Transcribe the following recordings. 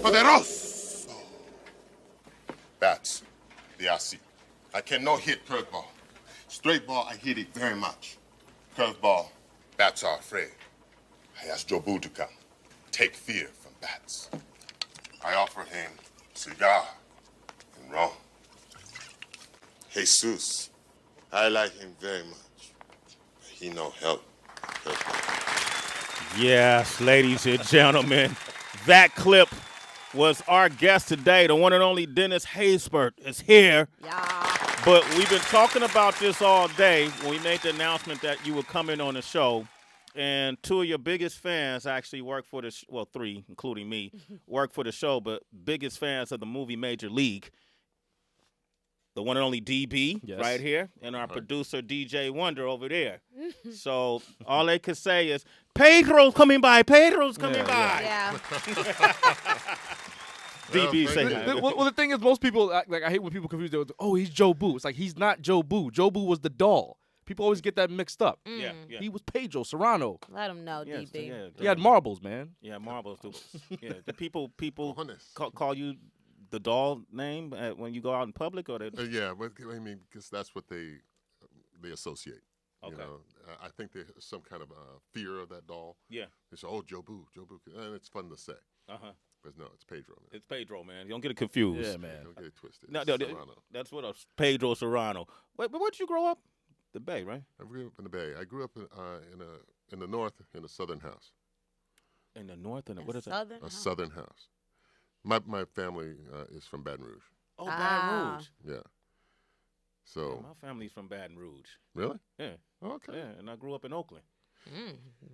Poderoso. Bats, they are sick. I cannot hit curveball. Straight ball, I hit it very much. Curveball, bats are afraid. I asked Jobu to come. Take fear from bats. I offer him cigar and rum. Jesus, I like him very much. He no help. Yes, ladies and gentlemen, that clip was our guest today. The one and only Dennis Haysbert is here. Yeah. But we've been talking about this all day when we made the announcement that you were coming on the show. And two of your biggest fans actually work for the well, three, including me, work for the show, but biggest fans of the movie Major League. The one and only DB right here, and our producer DJ Wonder over there. So all they could say is, Pedro's coming by, Pedro's coming by. Yeah. DB say that. Well, the thing is, most people, like, I hate when people confuse it with, oh, he's Joe Boo. It's like, he's not Joe Boo. Joe Boo was the doll. People always get that mixed up. Yeah. He was Pedro Serrano. Let him know, DB. Yeah, he had marbles, man. Yeah, marbles. Yeah, the people call you the doll name when you go out in public, or they? Yeah, but I mean, because that's what they associate. Okay. You know, I think there's some kind of fear of that doll. Yeah. They say, "Oh, Joe Boo," and it's fun to say. But no, it's Pedro. Man. It's Pedro, man. You don't get it confused. Yeah, man. Don't get it twisted. No, Serrano. that's what Pedro Serrano. Wait, but where'd you grow up? The Bay, right? I grew up in the Bay. I grew up in the north, in a southern house. In the north, what is Southern that? A southern house. My family is from Baton Rouge. Oh, Baton Rouge. Yeah. So. Yeah, my family's from Baton Rouge. Really? Yeah. Okay. Yeah, and I grew up in Oakland.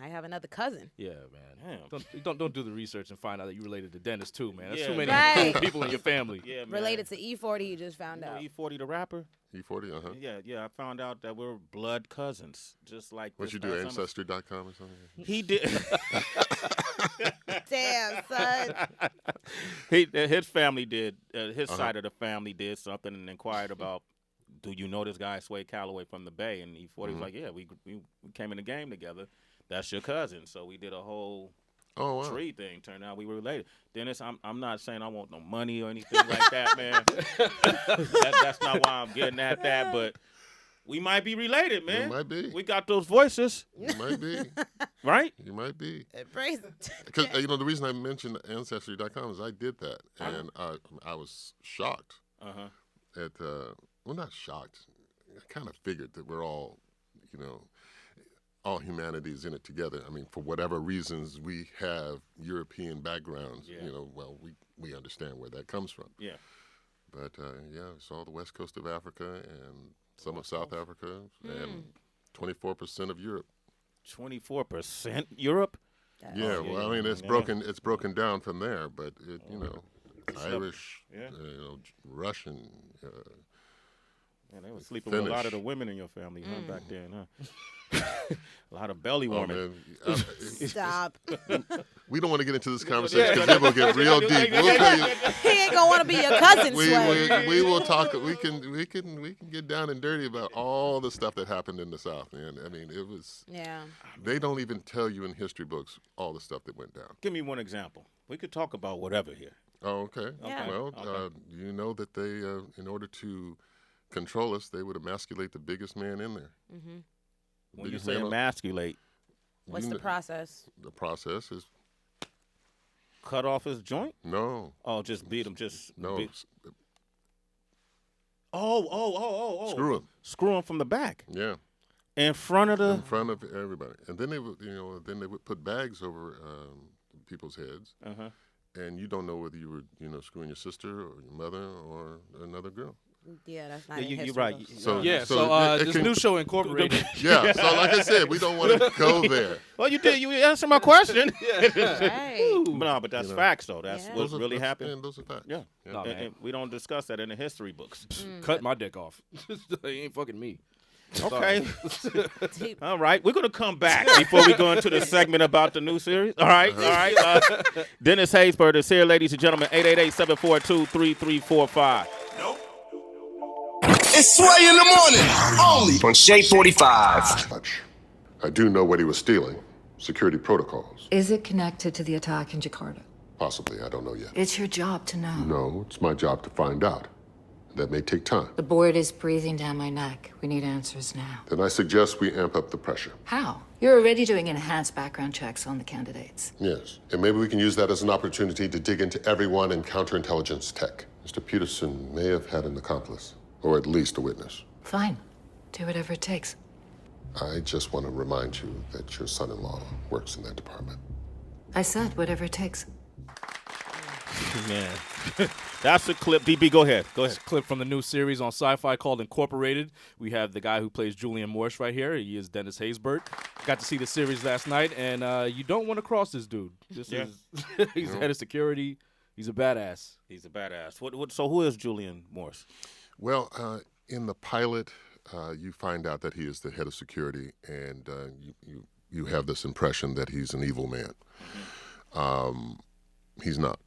I have another cousin. Yeah, man. Don't do the research and find out that you related to Dennis too, man. That's Yeah. too many Right. people in your family. Yeah, man. Related to E40, you just found You know out. E40 the rapper? E40, Yeah. I found out that we're blood cousins, just like What this you do, past summer. Ancestry.com or something? He did. Damn, son. His family did. His side of the family did something and inquired about, do you know this guy Sway Calloway from the Bay? And E40 was like, yeah, we came in the game together. That's your cousin. So we did a whole tree thing. Turned out we were related. Dennis, I'm not saying I want no money or anything like that, man. That's not why I'm getting at that. But we might be related, man. You might be. We got those voices. You might be. Right? You might be. Embrace it. Because, the reason I mentioned Ancestry.com is I did that. And I was shocked at, well, not shocked. I kind of figured that we're all, all humanity is in it together. I mean, for whatever reasons we have European backgrounds, we understand where that comes from. Yeah. But, it's all the west coast of Africa and some of South Africa and 24% of Europe. 24% Europe? I mean, it's broken down from there, but, Irish, Russian, yeah, they were sleeping with a lot of the women in your family back then, huh? A lot of belly warming. Stop. We don't want to get into this conversation because it will get real deep. We'll tell you. He ain't gonna want to be your cousin, Sway. We will talk. We can get down and dirty about all the stuff that happened in the South, man. I mean, it was. Yeah. They don't even tell you in history books all the stuff that went down. Give me one example. We could talk about whatever here. Oh, okay. Yeah. Well, you know that they, in order to control us, they would emasculate the biggest man in there. Mm-hmm. When you say emasculate, what's the process? The process is cut off his joint? No. Oh, just beat him. No. Screw him. Screw him from the back. Yeah. In front of everybody, and then they would, put bags over people's heads, and you don't know whether you were, screwing your sister or your mother or another girl. Yeah, that's not. You're right. So this new show incorporated. Yeah. So like I said, we don't want to go there. Well, you did. You answered my question. Right. No, but that's facts, though. That's what really happened. And those are facts. Yeah. No, and we don't discuss that in the history books. Cut my dick off. He ain't fucking me. Okay. All right. We're going to come back before we go into the segment about the new series. All right. Dennis Haysbert is here, ladies and gentlemen. 888-742-3345. Nope. It's Sway in the morning, only on Shade 45. I do know what he was stealing. Security protocols. Is it connected to the attack in Jakarta? Possibly, I don't know yet. It's your job to know. No, it's my job to find out. That may take time. The board is breathing down my neck. We need answers now. Then I suggest we amp up the pressure. How? You're already doing enhanced background checks on the candidates. Yes, and maybe we can use that as an opportunity to dig into everyone in counterintelligence tech. Mr. Peterson may have had an accomplice, or at least a witness. Fine. Do whatever it takes. I just want to remind you that your son-in-law works in that department. I said whatever it takes. Man, that's a clip. DB, go ahead. Go ahead. It's a clip from the new series on Sci-Fi called Incorporated. We have the guy who plays Julian Morse right here. He is Dennis Haysbert. Got to see the series last night, and you don't want to cross this dude. This is he's head of security. He's a badass. He's a badass. So who is Julian Morse? Well, in the pilot, you find out that he is the head of security, and you have this impression that he's an evil man. He's not.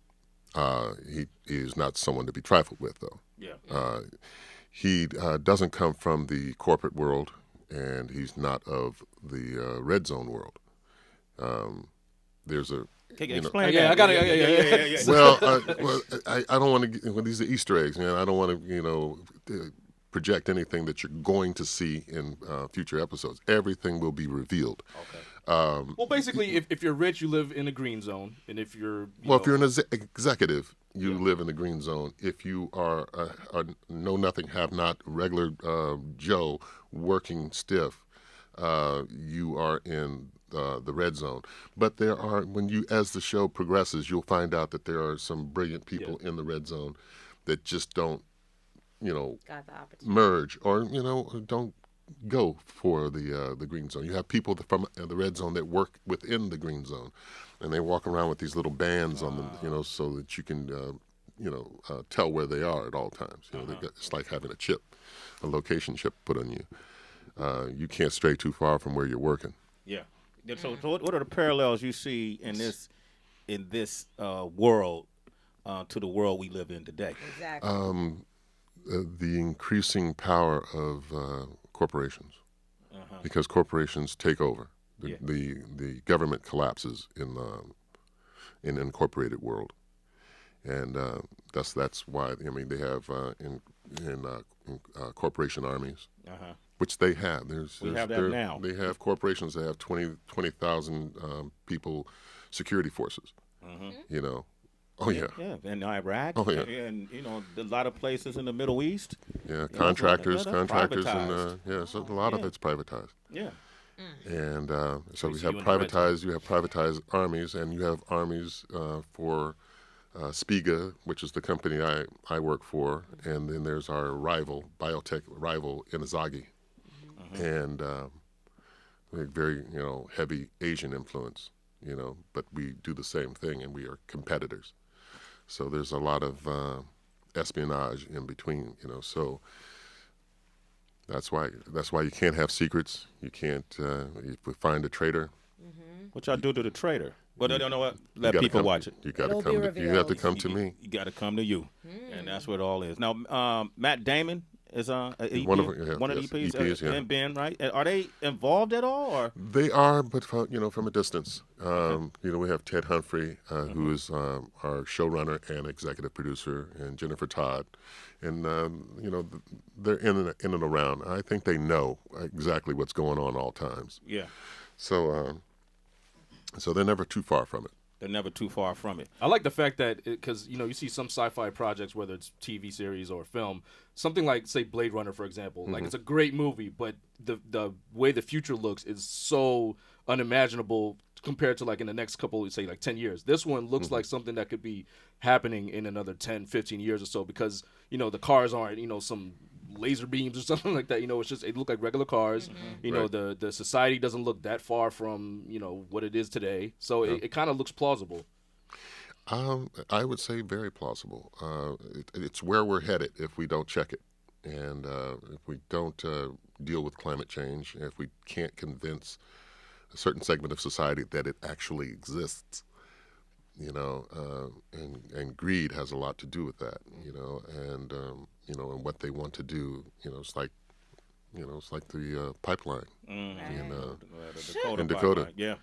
He is not someone to be trifled with, though. Yeah. He doesn't come from the corporate world, and he's not of the red zone world. There's a explain. Yeah, I got it. Yeah. Well, I don't want to. Well, these are Easter eggs, man. I don't want to, project anything that you're going to see in future episodes. Everything will be revealed. Okay. Well, basically, if you're rich, you live in a green zone, and if you're if you're an executive, you live in the green zone. If you are know nothing, have not, regular Joe working stiff, you are in the red zone. But there are, as the show progresses, you'll find out that there are some brilliant people in the red zone that just don't, got the opportunity. merge or don't go for the green zone. You have people from the red zone that work within the green zone, and they walk around with these little bands on them, so that you can tell where they are at all times. It's like having a location chip put on you. You can't stray too far from where you're working. Yeah. So what are the parallels you see in this world to the world we live in today? Exactly. The increasing power of corporations, because corporations take over. The government collapses in an incorporated world, and that's why they have in corporation armies, which they have. We have that now. They have corporations that have 20,000 people, security forces. Oh yeah. Yeah, in Iraq. Oh yeah. And a lot of places in the Middle East. Yeah, contractors, and privatized. so a lot of it's privatized. Yeah. And so we have privatized. You have privatized armies, and you have armies for Spiga, which is the company I work for, and then there's our rival, biotech rival, Inazagi, and very heavy Asian influence. But we do the same thing, and we are competitors. So there's a lot of espionage in between, So that's why you can't have secrets. You can't. If we find a traitor, what y'all do to the traitor? But I don't know what. Let people watch it. You got to come. You have to come to me. You got to come to you, and that's what it all is. Now, Matt Damon is one of the EPs, and Ben, right? Are they involved at all, or they are? But from a distance. We have Ted Humphrey, who is our showrunner and executive producer, and Jennifer Todd, and they're in and around. I think they know exactly what's going on all times. Yeah. So they're never too far from it. They're never too far from it. I like the fact that, because you see some sci-fi projects, whether it's TV series or film, something like, say, Blade Runner, for example. Like, it's a great movie, but the way the future looks is so unimaginable compared to, like, in the next couple, say, like 10 years. This one looks like something that could be happening in another 10, 15 years or so, because, the cars aren't, some laser beams or something like that. It's just, it look like regular cars. Right. The society doesn't look that far from, what it is today. So it kind of looks plausible. I would say very plausible. It's where we're headed if we don't check it. And if we don't deal with climate change, if we can't convince a certain segment of society that it actually exists, and greed has a lot to do with that, and and what they want to do, it's like the pipeline in Dakota. Yeah.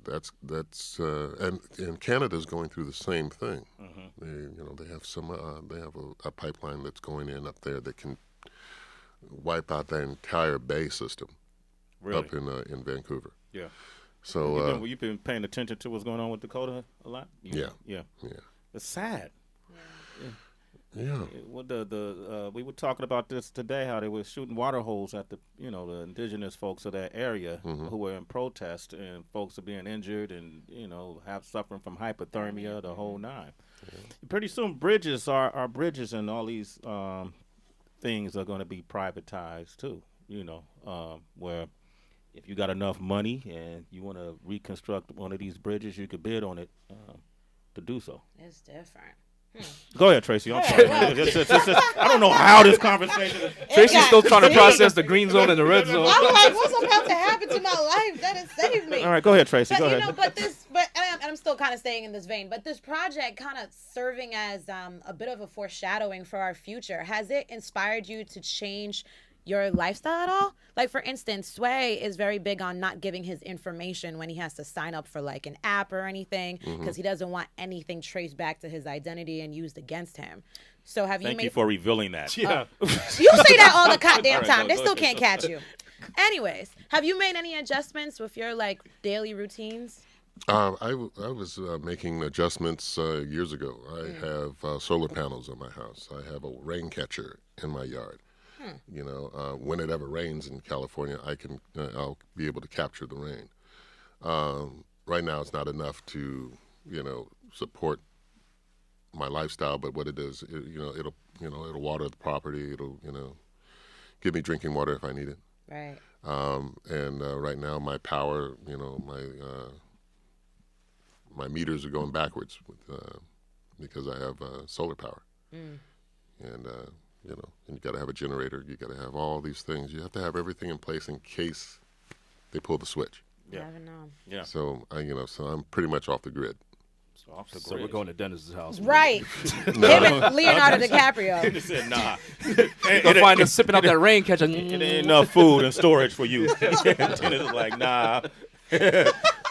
and Canada's going through the same thing. They have a pipeline that's going in up there that can wipe out the entire bay system up in Vancouver. Yeah. So you've been paying attention to what's going on with Dakota a lot. Yeah. It's sad. Yeah. We were talking about this today, how they were shooting water holes at the indigenous folks of that area who were in protest, and folks are being injured and suffering from hypothermia, the whole nine. Yeah. Pretty soon, bridges and all these things are going to be privatized too. Where if you got enough money and you want to reconstruct one of these bridges, you could bid on it to do so. It's different. Go ahead, Tracy. I'm sorry. I don't know how this conversation is. Tracy's still trying to process the green zone and the red zone. I'm like, what's about to happen to my life? That has saved me. All right, go ahead, Tracy. Go ahead. And I'm still kind of staying in this vein, but this project kind of serving as a bit of a foreshadowing for our future. Has it inspired you to change your lifestyle at all? Like, for instance, Sway is very big on not giving his information when he has to sign up for like an app or anything, because he doesn't want anything traced back to his identity and used against him. So Thank you for revealing that. Yeah. You say that all the goddamn time. They still can't catch you. Anyways, have you made any adjustments with your like daily routines? I was making adjustments years ago. I have solar panels on my house. I have a rain catcher in my yard. When it ever rains in California, I'll be able to capture the rain. Right now, it's not enough to, support my lifestyle. But what it is, it'll water the property. It'll, give me drinking water if I need it. Right. And right now, my power, my meters are going backwards because I have solar power. And and you got to have a generator. You got to have all these things. You have to have everything in place in case they pull the switch. Yeah. Never know. Yeah. So so I'm pretty much off the grid. So we're going to Dennis's house. Right. Him and Leonardo DiCaprio. Dennis said, nah. You'll find us sipping out that rain catcher. It ain't enough food and storage for you. Dennis is like, nah.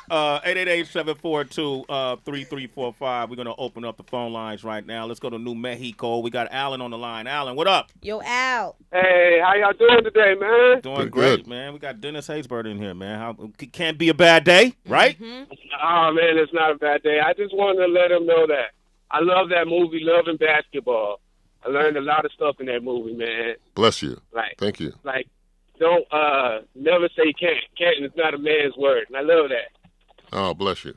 888-742-3345. We're going to open up the phone lines right now. Let's go to New Mexico. We got Alan on the line. Alan, what up? Yo, Al. Hey, how y'all doing today, man? Doing great, man. We got Dennis Haysbert in here, man. It can't be a bad day, right? Oh, man, it's not a bad day. I just wanted to let him know that I love that movie, Loving Basketball. I learned a lot of stuff in that movie, man. Bless you. Thank you. Don't never say can't. Can't is not a man's word, and I love that. Oh, bless you.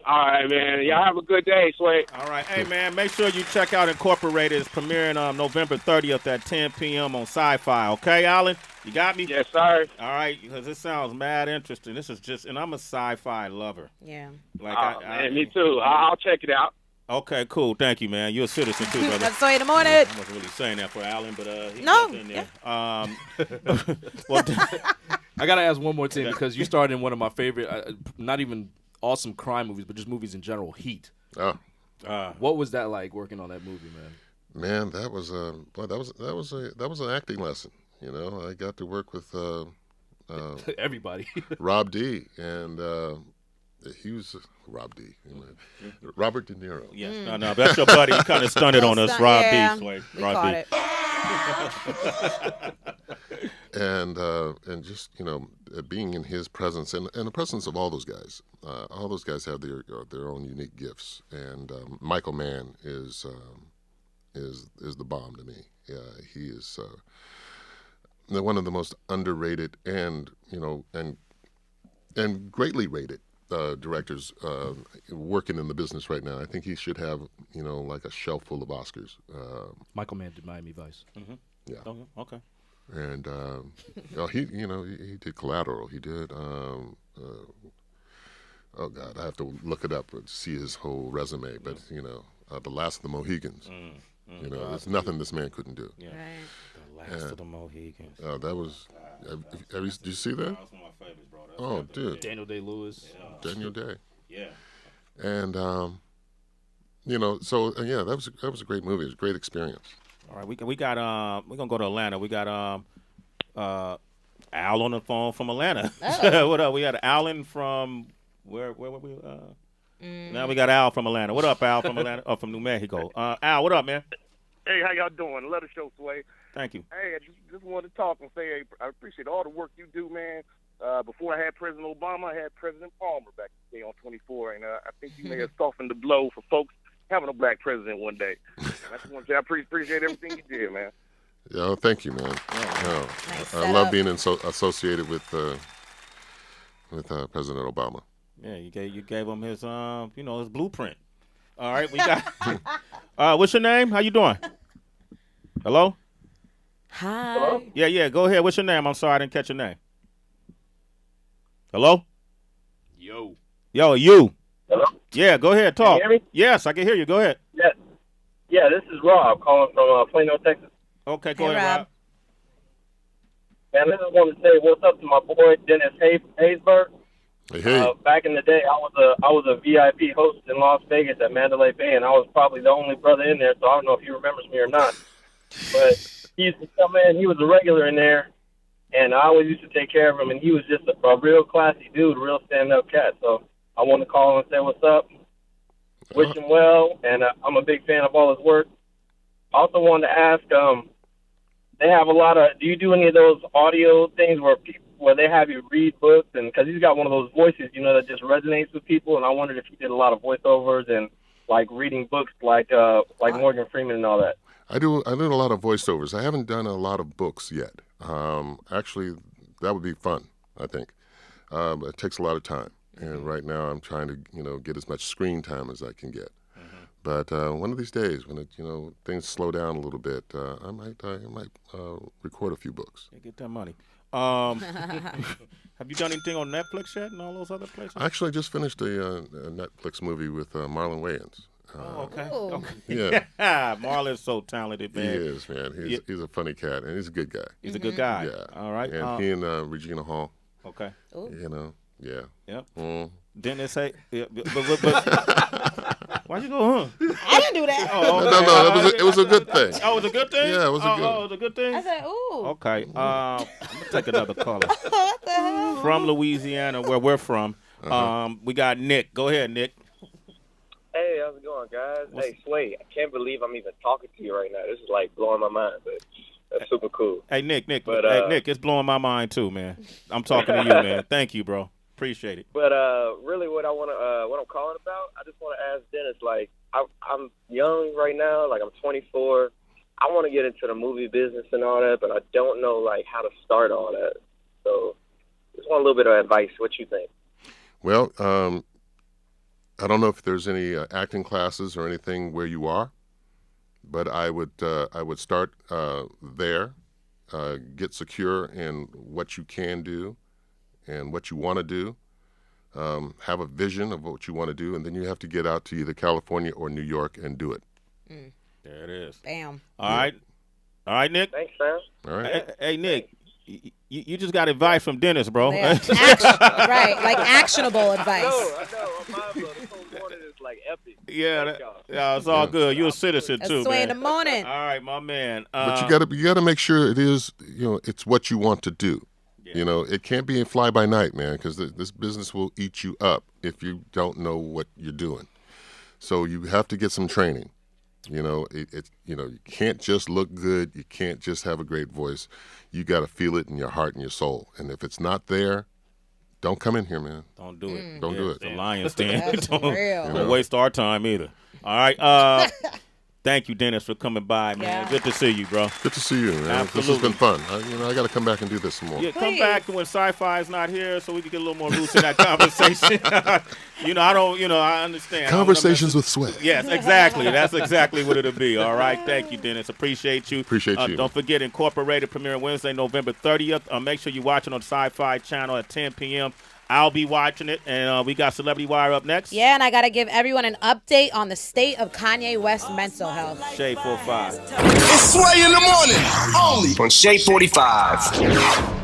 All right, man. Y'all have a good day, Sway. All right. Hey, man, make sure you check out Incorporated. It's premiering November 30th at 10 p.m. on Sci-Fi. Okay, Alan? You got me? Yes, sir. All right, because this sounds mad interesting. This is and I'm a sci-fi lover. Yeah. Man, me too. I'll check it out. Okay, cool. Thank you, man. You're a citizen, too, brother. That's Sway in the morning. I wasn't really saying that for Alan, but he's in there. Yeah. I got to ask one more thing, because you starred in one of my favorite, not even awesome crime movies, but just movies in general, Heat. Oh. What was that like working on that movie, man? Man, that was an acting lesson. I got to work with everybody. Rob D. And he was Rob D. Robert De Niro. Yes. No, that's your buddy. He kind of stunted on us, Rob D. We Rob caught D. And just being in his presence and the presence of all those guys. All those guys have their own unique gifts. And Michael Mann is the bomb to me. He is one of the most underrated and greatly rated directors working in the business right now. I think he should have like a shelf full of Oscars. Michael Mann did Miami Vice. Mm-hmm. Yeah. Okay. And he did Collateral. He did. Oh God, I have to look it up to see his whole resume. But The Last of the Mohicans. There's nothing this man couldn't do. Yeah. Right. The Last of the Mohicans. That was. Did you see that? That was one of my favorites, bro. Oh, dude. Daniel Day-Lewis. Yeah. Daniel Day. Yeah. And that was a great movie. It was a great experience. All right, we got we're gonna go to Atlanta. We got Al on the phone from Atlanta. Oh. What up? We got Alan from Where were we? Now we got Al from Atlanta. What up, Al from Atlanta? From New Mexico. Al, what up, man? Hey, how y'all doing? Love the show, Sway. Thank you. Hey, I just wanted to talk and say, hey, I appreciate all the work you do, man. Before I had President Obama, I had President Palmer back in the day on 24, and I think you may have softened the blow for folks having a black president one day. And I just want to say I appreciate everything you did, man. Yeah, thank you, man. Nice I love being associated with President Obama. Yeah, you gave him his his blueprint. All right, we got. What's your name? How you doing? Hello. Hi. Hello? Yeah. Go ahead. What's your name? I'm sorry, I didn't catch your name. Hello. Yo, you. Hello? Yeah, go ahead. Talk. Can you hear me? Yes, I can hear you. Go ahead. Yeah, this is Rob calling from Plano, Texas. Okay, go Hey, ahead, Rob. Man, I just want to say what's up to my boy Dennis Haysbert. Hey. Back in the day, I was a VIP host in Las Vegas at Mandalay Bay, and I was probably the only brother in there, so I don't know if he remembers me or not. But he used to come in. He was a regular in there, and I always used to take care of him, and he was just a real classy dude, real stand-up cat. So I want to call him and say what's up, wish him well, and I'm a big fan of all his work. I also wanted to ask, they have a lot of, do you do any of those audio things where they have you read books? And because he's got one of those voices, that just resonates with people, and I wondered if you did a lot of voiceovers and like reading books like Morgan Freeman and all that. I do a lot of voiceovers. I haven't done a lot of books yet. Actually, that would be fun, I think. It takes a lot of time. And right now I'm trying to, get as much screen time as I can get. But one of these days, when things slow down a little bit, I might record a few books. Yeah, get that money. Have you done anything on Netflix yet and all those other places? I actually just finished a Netflix movie with Marlon Wayans. Okay. Yeah. Marlon's so talented, man. He is, man. He's a funny cat, and he's a good guy. He's a good guy. Yeah. All right. And he and Regina Hall. Okay. Yeah. Yep. Mm. Didn't say? Yeah, but why'd you go, I didn't do that. Oh, okay. No. It was a good thing. Oh, it was a good thing? Yeah, it was a good. Oh, it was a good thing? I said, ooh. Okay. I'm going to take another caller. What the hell? From Louisiana, where we're from. We got Nick. Go ahead, Nick. Hey, how's it going, guys? Hey, Sway, I can't believe I'm even talking to you right now. This is like blowing my mind, but that's super cool. Hey, Nick. But, Nick, it's blowing my mind too, man. I'm talking to you, man. Thank you, bro. Appreciate it. But really, what I'm calling about, I just want to ask Dennis. Like, I'm young right now. Like, I'm 24. I want to get into the movie business and all that, but I don't know like how to start all that. So, just want a little bit of advice. What you think? Well, I don't know if there's any acting classes or anything where you are, but I would start there, get secure in what you can do and what you want to do, have a vision of what you want to do, and then you have to get out to either California or New York and do it. There it is. Bam. All right, Nick. Thanks, man. All right. Hey, Nick. You just got advice from Dennis, bro. Yeah. Right, like actionable advice. I know. My this whole morning is like epic. Yeah, it's all good. You're a citizen too, Sway in man. the morning. All right, my man. But you got to make sure it is, it's what you want to do. Yeah. It can't be a fly by night, man, because this business will eat you up if you don't know what you're doing. So you have to get some training. You can't just look good. You can't just have a great voice. You got to feel it in your heart and your soul. And if it's not there, don't come in here, man. Don't do it. Don't do it. It's a lion's den. That's real. Don't waste our time either. All right. Thank you, Dennis, for coming by, man. Yeah. Good to see you, bro. Good to see you, man. Absolutely. This has been fun. I got to come back and do this some more. Yeah, come Please. back when Sci-Fi is not here, so we can get a little more loose in that conversation. I understand. Conversations with Sway. Yes, exactly. That's exactly what it'll be. All right. Thank you, Dennis. Appreciate you. Appreciate you. Don't forget, Incorporated premiering Wednesday, November 30th. Make sure you watch it on the Sci-Fi channel at 10 p.m. I'll be watching it, and we got Celebrity Wire up next. Yeah, and I got to give everyone an update on the state of Kanye West's mental health. Shade 45. It's Sway in the morning, only on Shade 45.